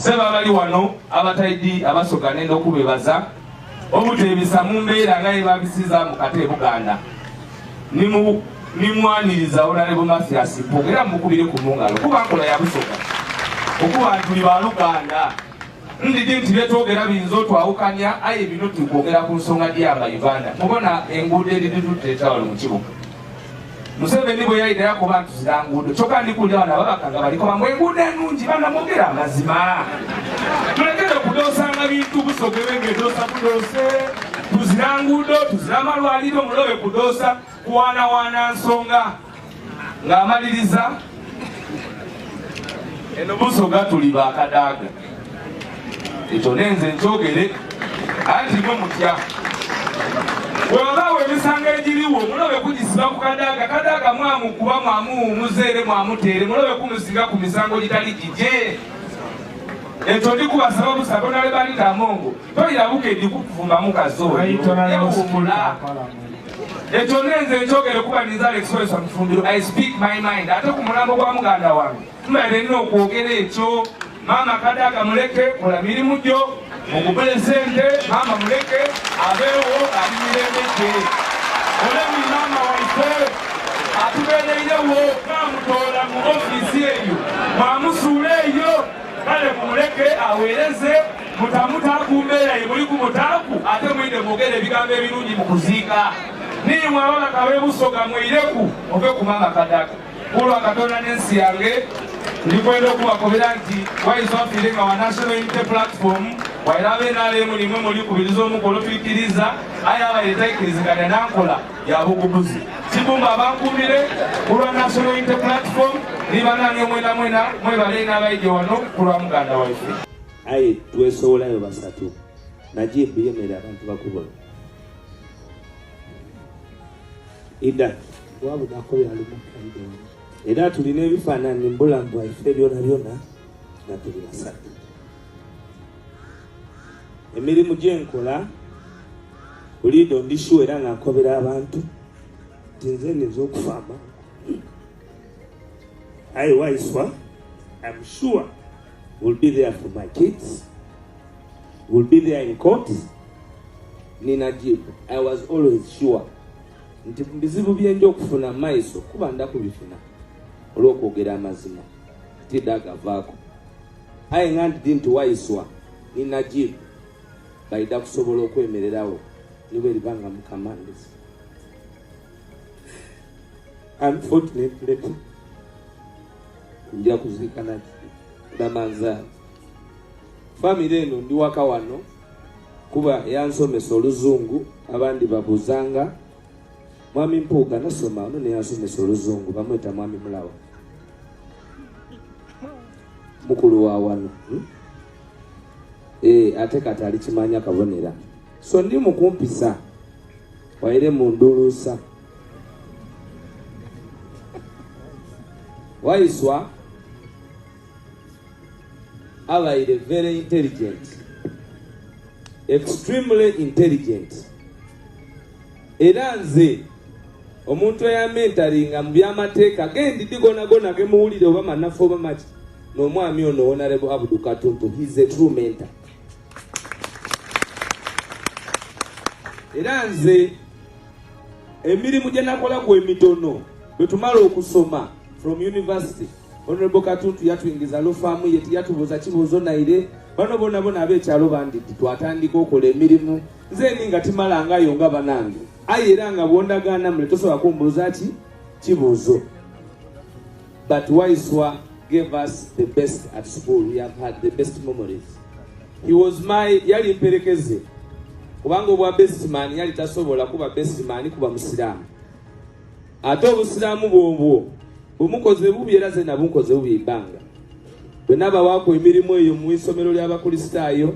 seba bali wano abataidi abasoga nenda okubebaza obutebisa mu mbeera nga ebabisiza mu kate Buganda nimwaniriza Honorable Mathias Mpuuga era mukubire ku mungalo kuba nkola ya busoga okuba tuli ba Luganda ndidi nti byetwogera binza otwawukanya aye bino tukwogera ku nsonga y'aba Uganda mubona enguudo erituteeta wano mu kibuga Museveni bwe yayita yakoba bantu ziranguudo kyokka ndikulira bano ababakanga baliko bamwe enguudo ennungi bana mwogera amazima tulekere kudoosanga bintu busogere ng'edoosa budoose tuzira nguudo tuzira amalwaliro mulobe kudoosa kuwaanawaana nsonga ng'amaliriza eno busoga tuli bakadaaga ekyo nenze nkyogere anti mwe mutya webaba emisango egiriwo mulobe kugisiba ku kadaaga mwamukuba mwamuwumuzeere mwamuteere mulobe kumusinga ku misango gitali gije ekyo ndikubasaba busaba nale balita amongo toyirabuka endikukuvumamu kazoyewumula ekyo nenze nkyogere kuba niza Alex Mufumbiro I speak my mind ate ku mulambo gwa muganda wange mbaire nina okwogera ekyo mama kadaaga muleke kola mirimu gyo mugubule sente mama muleke abeewo alimiremeke olemi mama waife atubeereirewo mwamutola mu ofisi eyo mwamusuula eyo kale mumuleke aweereze mutamuta kumbeera ye muli ku mutaaku ate mwinde mwogere ebigambo ebirungi mu kuziika nimwe ababaka b'ebusoga mwireku ove ku mama kadaaga kulwa Katonda n'ensi yange ndikwenda okubakobera nti Waiswa afiire nga wa National Unity Platform wairabe nalemu nimwe muli kubiriza omukolo twikiriza aye abaire tayikiriziganya nankola yabugubuzi kibumba abankumire kulwa National Unity Platform nibanange mwena mwebale n'abaije wano kulwa muganda waife aye twesobolayo basatu Najib yemera abantu bakubola ida wabudakobera lumakaido era tulina ebifaananyi mbulambu waife byona byona nga tuli basatu emirimu gyenkola buliido ndishuwa era nga nkobera abantu tinze neza okufaama aye Waiswa I'm sure will be there for my kids, will be there in court. Najib, I was always sure nti bizibu byenjo okufuna maiso kuba ndakubifuna olw'okwogera amazima tidagavaako aye nga nti nti Waiswa ni Najib baida kusobola okwemererawo niwe libanga mukamandisi. Unfortunately nja kuziika Namanza family eno ndi waka wano kuba yansomesa oluzungu abandi babuzanga mwami Mpuuga nasoma ono neyansomesa oluzungu bamweta mwami Mulawa mukulu wa wano ate kati alikimanya kabonera so ndi mukumpisa waire mundulusa Waiswa abaire very intelligent, extremely intelligent. Era nze omuntu eyamentaringa mu byamateeka gendidde gona gemuwulire oba manafu oba maki n'omwami ono Honorable Abdul Katuntu, he is a true mentor. Era nze emirimu gye nakolaku emitono bwe tumala okusoma from university Honorable Katuntu yatuyingiza lufaamu ye yatubuuza kibuuzo naire bano bonna ab'ekyalo banditi twatandika okola emirimu nze nga timalangayo nga banange aye era nga bwondagaana mule tosobola kumbuuza kibuuzo. But Waiswa gave us the best at school. We have had the best memories. He was yali mperekeze kubanga obwa best man yali tasobola kuba best man kuba musiraamu ate obusiraamu bwobwo bumukoze bubi era ze nabunkoze bubi ibanga bwe naba wako emirimu eyo mu isomero ly'abakristaayo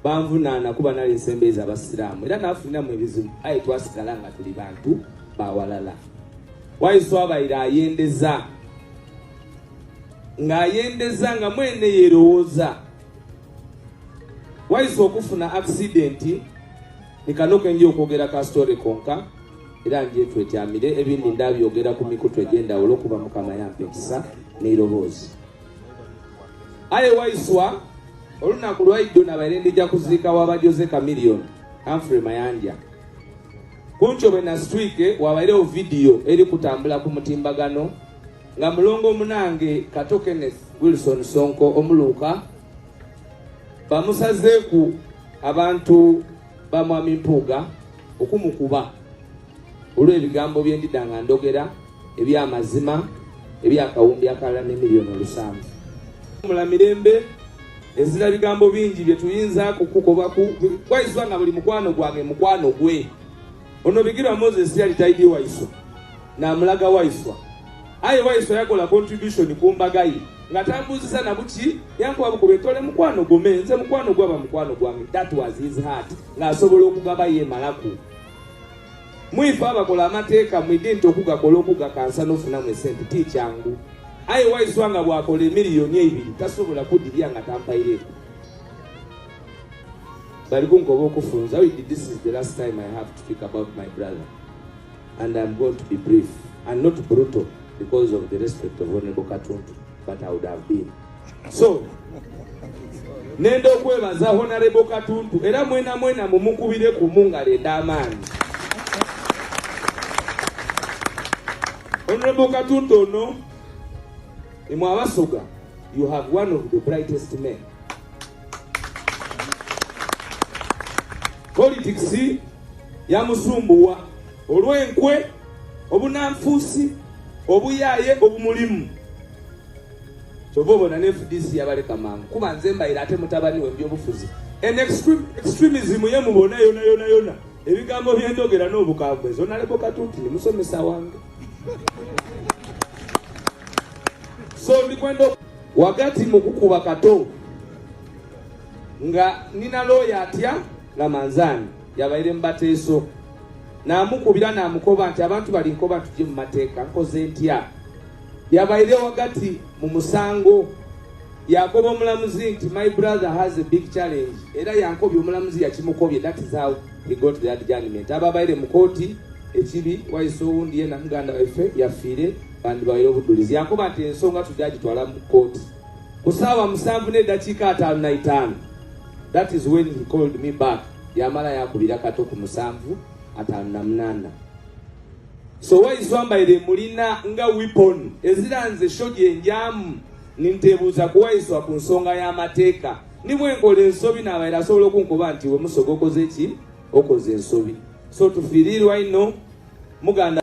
banvunaana kuba nali nsembeza abasiraamu era nafuniramu ebizibu aye twasigala nga tuli bantu bawalala. Waiswa abaire ayendeza nga mwene yerowooza. Waiswa okufuna accident nikanoke nje okwogera ka story konka era nje twetyamire ebindi ndabyogera ku mikutu egy'endawulo kuba Mukama yampa ekisa n'eiroboozi. Aye Waiswa olunaku lwaiddo nabaire ndijja kuziika wabajoze Chameleone Humphrey Mayanja kunchobe na streak wabairewo video eri kutambula ku mutimbagano nga mulongo munange Kato Kenneth Wilson Sonko omuluka bamusazeeku abantu bamwami Mpuuga okumukuba olw'ebigambo byendidanga ndogera ebyamazima ebyakawumbi akalala ne miliyoni 700 mulamirembe ezira bigambo bingi bye tuyinza kukukobaku Waiswa nga buli mukwano gwange mukwano gwe ono bigirwa Moses yali taidi Waiswa na mulaga Waiswa aye Waiswa yakola contribution ku mbagayi nga tambuzisa na buki yankuba bukube tole mukwano gomenze mukwano gwaba mukwano gwange. That was his heart nga asobola okugaba ye malaku mwifa abakola amateeka mwidinti okugakola okugakansa n'ofunamu esente ti kyangu. Aye Waiswa nga bwakola miliyoni 2 tasobola kudirya nga tampaireko bali kunkoba okufunza. This is the last time I have to speak about my brother and I'm going to be brief and not brutal because of the respect of Honorable Katuntu, but I would have been. So nendo okwebaza Honorable Katuntu era mwena mumukubire ku mungale ndamaani. Honorable Katuntu no Imwabasoga, you have one of the brightest men. Politics ya musumbuwa olwenkwe obunanfuusi obuyaye obumulimu kyobobona ne FDC yabaleka mangu kuba nze mbayira ate mutabani we byobufuzi en extremism ye mubona yona ebigambo byendogera n'obukambwe zona lebo Katuntu ni musomesa wange. So ndikwendo wakati mukukuba Kato nga nina lawyer atya Lamanzani yabaire mbateeso namukubira namukoba nti abantu bali nkoba tuje mu mateeka nkoze ntya yabaire wakati mu musango yakoba omulamuzi nti my brother has a big challenge era yankobye omulamuzi yakimukobye. That is how he got that judgment. Ababaire mu kooti ekibi Waiswa owundi ye na muganda waffe yafiire bandi baire obudulizi yakoba nti ensonga tujagitwala mu kooti ku ssaawa 7:55. That is when he called me back. Yamala yakubira Kato ku 7:58. So Waiswa mbaire mulina nga weapon eziranze shoje enjamu nintebuuza ku Waiswa ku nsonga y'amateeka nimwe nkola ensobi n'abaire asobola okunkuba nti we musogo okoze ki okoze ensobi. So tufiirirwa ino muganda